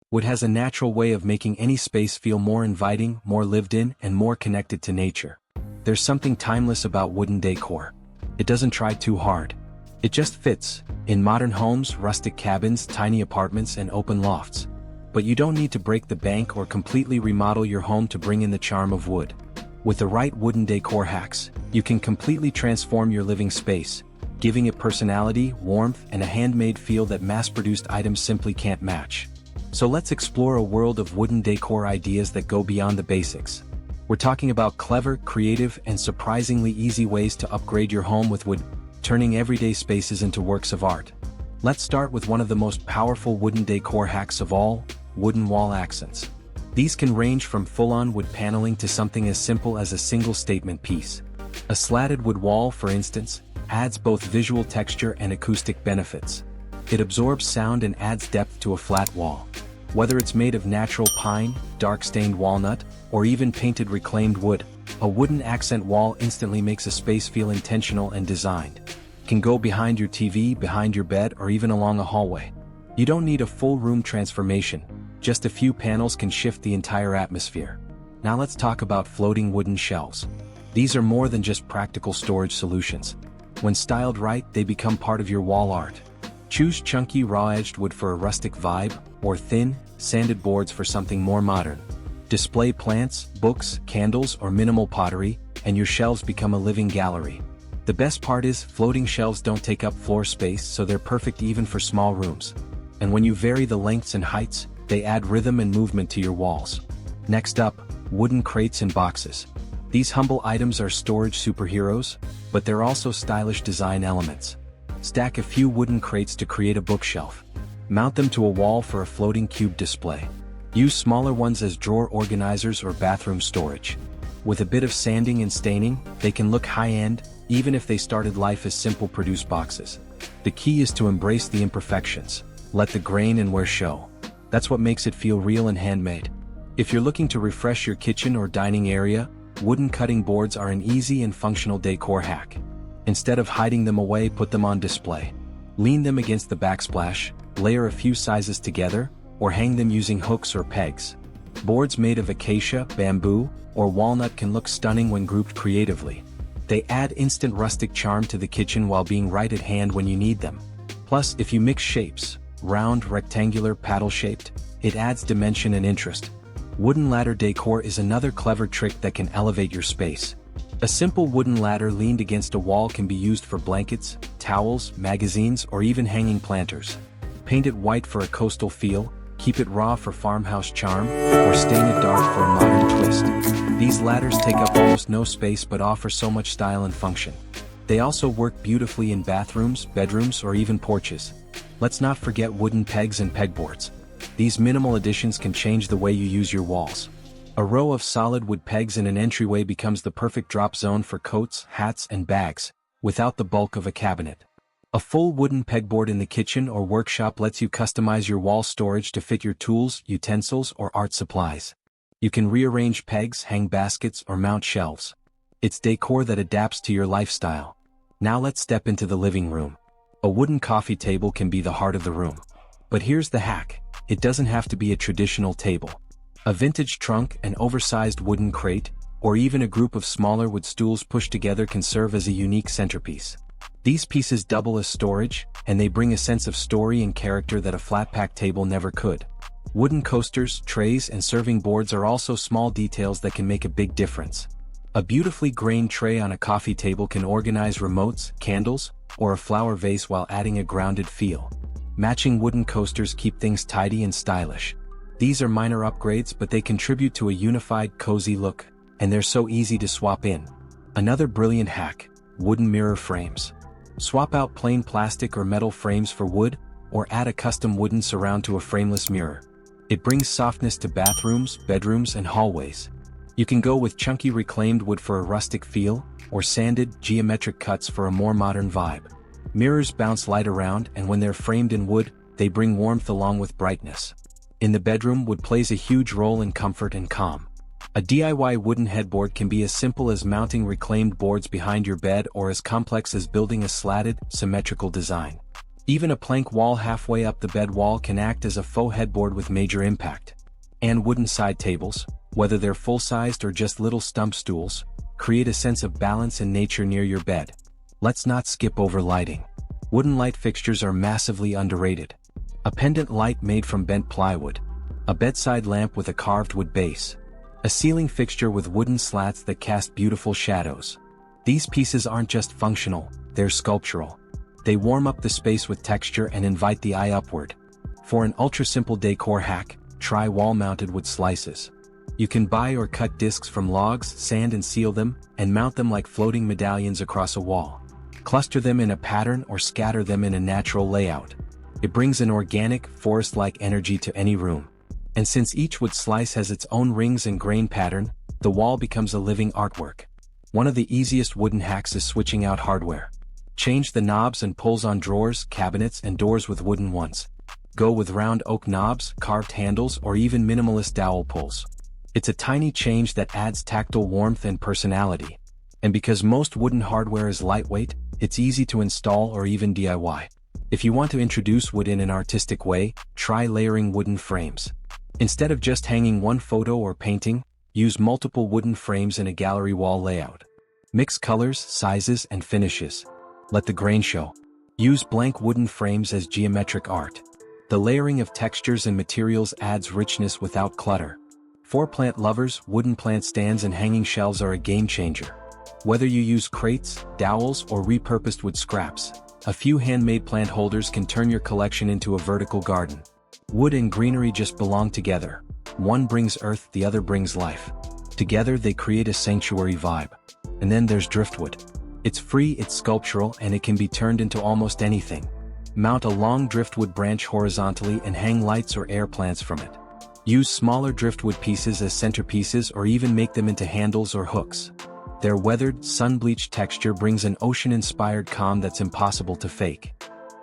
Wood has a natural way of making any space feel more inviting, more lived in, and more connected to nature. There's something timeless about wooden decor. It doesn't try too hard. It just fits, in modern homes, rustic cabins, tiny apartments, and open lofts. But you don't need to break the bank or completely remodel your home to bring in the charm of wood. With the right wooden decor hacks, you can completely transform your living space, giving it personality, warmth, and a handmade feel that mass-produced items simply can't match. So let's explore a world of wooden decor ideas that go beyond the basics. We're talking about clever, creative, and surprisingly easy ways to upgrade your home with wood, turning everyday spaces into works of art. Let's start with one of the most powerful wooden decor hacks of all, wooden wall accents. These can range from full-on wood paneling to something as simple as a single statement piece. A slatted wood wall, for instance, adds both visual texture and acoustic benefits. It absorbs sound and adds depth to a flat wall. Whether it's made of natural pine, dark-stained walnut, or even painted reclaimed wood, a wooden accent wall instantly makes a space feel intentional and designed. It can go behind your TV, behind your bed, or even along a hallway. You don't need a full room transformation, just a few panels can shift the entire atmosphere. Now let's talk about floating wooden shelves. These are more than just practical storage solutions. When styled right, they become part of your wall art. Choose chunky raw-edged wood for a rustic vibe, or thin, sanded boards for something more modern. Display plants, books, candles, or minimal pottery, and your shelves become a living gallery. The best part is, floating shelves don't take up floor space, so they're perfect even for small rooms. And when you vary the lengths and heights, they add rhythm and movement to your walls. Next up, wooden crates and boxes. These humble items are storage superheroes, but they're also stylish design elements. Stack a few wooden crates to create a bookshelf. Mount them to a wall for a floating cube display. Use smaller ones as drawer organizers or bathroom storage. With a bit of sanding and staining, they can look high-end, even if they started life as simple produce boxes. The key is to embrace the imperfections. Let the grain and wear show. That's what makes it feel real and handmade. If you're looking to refresh your kitchen or dining area, wooden cutting boards are an easy and functional decor hack. Instead of hiding them away, put them on display. Lean them against the backsplash, layer a few sizes together, or hang them using hooks or pegs. Boards made of acacia, bamboo, or walnut can look stunning when grouped creatively. They add instant rustic charm to the kitchen while being right at hand when you need them. Plus, if you mix shapes, round, rectangular, paddle-shaped, it adds dimension and interest. Wooden ladder decor is another clever trick that can elevate your space. A simple wooden ladder leaned against a wall can be used for blankets, towels, magazines, or even hanging planters. Paint it white for a coastal feel, keep it raw for farmhouse charm, or stain it dark for a modern twist. These ladders take up almost no space but offer so much style and function. They also work beautifully in bathrooms, bedrooms, or even porches. Let's not forget wooden pegs and pegboards. These minimal additions can change the way you use your walls. A row of solid wood pegs in an entryway becomes the perfect drop zone for coats, hats, and bags, without the bulk of a cabinet. A full wooden pegboard in the kitchen or workshop lets you customize your wall storage to fit your tools, utensils, or art supplies. You can rearrange pegs, hang baskets, or mount shelves. It's decor that adapts to your lifestyle. Now let's step into the living room. A wooden coffee table can be the heart of the room. But here's the hack: it doesn't have to be a traditional table. A vintage trunk, an oversized wooden crate, or even a group of smaller wood stools pushed together can serve as a unique centerpiece. These pieces double as storage, and they bring a sense of story and character that a flat-pack table never could. Wooden coasters, trays, and serving boards are also small details that can make a big difference. A beautifully grained tray on a coffee table can organize remotes, candles, or a flower vase while adding a grounded feel. Matching wooden coasters keep things tidy and stylish. These are minor upgrades, but they contribute to a unified, cozy look, and they're so easy to swap in. Another brilliant hack: wooden mirror frames. Swap out plain plastic or metal frames for wood, or add a custom wooden surround to a frameless mirror. It brings softness to bathrooms, bedrooms, and hallways. You can go with chunky reclaimed wood for a rustic feel, or sanded, geometric cuts for a more modern vibe. Mirrors bounce light around, and when they're framed in wood, they bring warmth along with brightness. In the bedroom, wood plays a huge role in comfort and calm. A DIY wooden headboard can be as simple as mounting reclaimed boards behind your bed or as complex as building a slatted, symmetrical design. Even a plank wall halfway up the bed wall can act as a faux headboard with major impact. And wooden side tables, whether they're full-sized or just little stump stools, create a sense of balance and nature near your bed. Let's not skip over lighting. Wooden light fixtures are massively underrated. A pendant light made from bent plywood. A bedside lamp with a carved wood base. A ceiling fixture with wooden slats that cast beautiful shadows. These pieces aren't just functional, they're sculptural. They warm up the space with texture and invite the eye upward. For an ultra-simple decor hack, try wall-mounted wood slices. You can buy or cut discs from logs, sand and seal them, and mount them like floating medallions across a wall. Cluster them in a pattern or scatter them in a natural layout. It brings an organic, forest-like energy to any room. And since each wood slice has its own rings and grain pattern, the wall becomes a living artwork. One of the easiest wooden hacks is switching out hardware. Change the knobs and pulls on drawers, cabinets, and doors with wooden ones. Go with round oak knobs, carved handles, or even minimalist dowel pulls. It's a tiny change that adds tactile warmth and personality. And because most wooden hardware is lightweight, it's easy to install or even DIY. If you want to introduce wood in an artistic way, try layering wooden frames. Instead of just hanging one photo or painting, use multiple wooden frames in a gallery wall layout. Mix colors, sizes, and finishes. Let the grain show. Use blank wooden frames as geometric art. The layering of textures and materials adds richness without clutter. For plant lovers, wooden plant stands and hanging shelves are a game changer. Whether you use crates, dowels, or repurposed wood scraps, a few handmade plant holders can turn your collection into a vertical garden. Wood and greenery just belong together. One brings earth, the other brings life. Together they create a sanctuary vibe. And then there's driftwood. It's free, it's sculptural, and it can be turned into almost anything. Mount a long driftwood branch horizontally and hang lights or air plants from it. Use smaller driftwood pieces as centerpieces or even make them into handles or hooks. Their weathered, sun-bleached texture brings an ocean-inspired calm that's impossible to fake.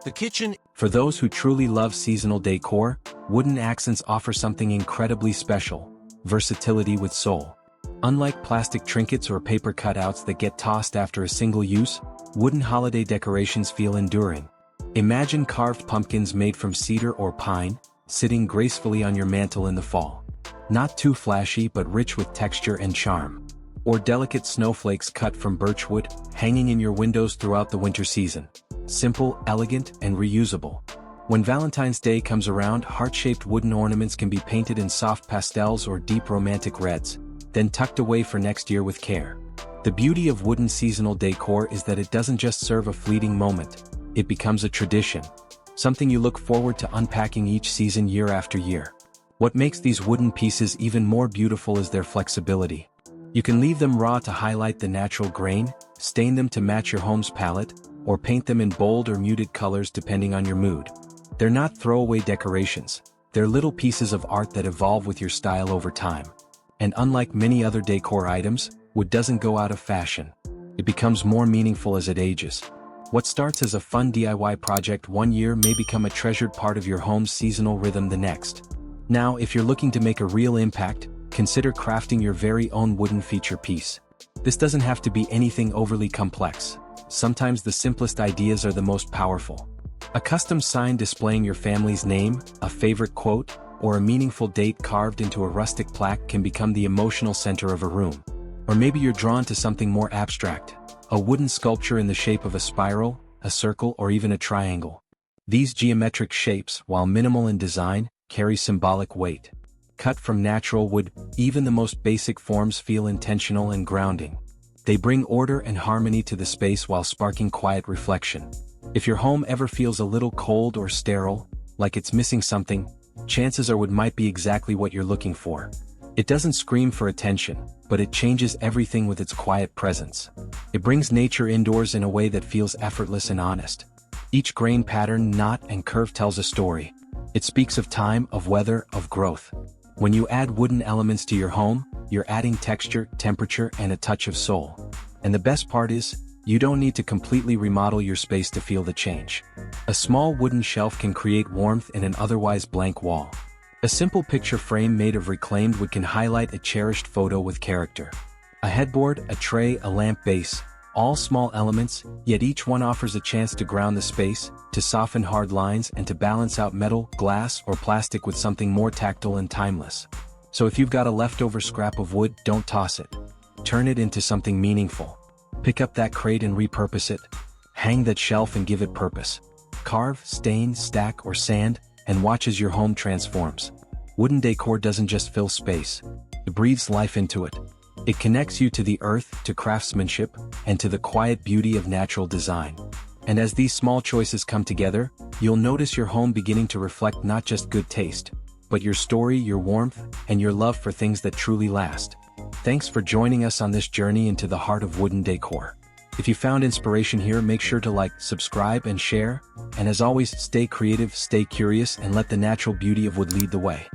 The kitchen. For those who truly love seasonal decor, wooden accents offer something incredibly special: versatility with soul. Unlike plastic trinkets or paper cutouts that get tossed after a single use, wooden holiday decorations feel enduring. Imagine carved pumpkins made from cedar or pine, sitting gracefully on your mantel in the fall. Not too flashy but rich with texture and charm. Or delicate snowflakes cut from birchwood, hanging in your windows throughout the winter season. Simple, elegant, and reusable. When Valentine's Day comes around, heart-shaped wooden ornaments can be painted in soft pastels or deep romantic reds, then tucked away for next year with care. The beauty of wooden seasonal decor is that it doesn't just serve a fleeting moment, it becomes a tradition. Something you look forward to unpacking each season year after year. What makes these wooden pieces even more beautiful is their flexibility. You can leave them raw to highlight the natural grain, stain them to match your home's palette, or paint them in bold or muted colors depending on your mood. They're not throwaway decorations, they're little pieces of art that evolve with your style over time. And unlike many other decor items, wood doesn't go out of fashion. It becomes more meaningful as it ages. What starts as a fun DIY project one year may become a treasured part of your home's seasonal rhythm the next. Now, if you're looking to make a real impact, consider crafting your very own wooden feature piece. This doesn't have to be anything overly complex. Sometimes the simplest ideas are the most powerful. A custom sign displaying your family's name, a favorite quote, or a meaningful date carved into a rustic plaque can become the emotional center of a room. Or maybe you're drawn to something more abstract, a wooden sculpture in the shape of a spiral, a circle, or even a triangle. These geometric shapes, while minimal in design, carry symbolic weight. Cut from natural wood, even the most basic forms feel intentional and grounding. They bring order and harmony to the space while sparking quiet reflection. If your home ever feels a little cold or sterile, like it's missing something, chances are wood might be exactly what you're looking for. It doesn't scream for attention, but it changes everything with its quiet presence. It brings nature indoors in a way that feels effortless and honest. Each grain pattern, knot, and curve tells a story. It speaks of time, of weather, of growth. When you add wooden elements to your home, you're adding texture, temperature, and a touch of soul. And the best part is, you don't need to completely remodel your space to feel the change. A small wooden shelf can create warmth in an otherwise blank wall. A simple picture frame made of reclaimed wood can highlight a cherished photo with character. A headboard, a tray, a lamp base, All small elements, yet each one offers a chance to ground the space, to soften hard lines and to balance out metal, glass, or plastic with something more tactile and timeless. So if you've got a leftover scrap of wood, don't toss it. Turn it into something meaningful. Pick up that crate and repurpose it. Hang that shelf and give it purpose. Carve, stain, stack, or sand, and watch as your home transforms. Wooden decor doesn't just fill space. It breathes life into it. It connects you to the earth, to craftsmanship, and to the quiet beauty of natural design. And as these small choices come together, you'll notice your home beginning to reflect not just good taste, but your story, your warmth, and your love for things that truly last. Thanks for joining us on this journey into the heart of wooden decor. If you found inspiration here, make sure to like, subscribe, and share. And as always, stay creative, stay curious, and let the natural beauty of wood lead the way.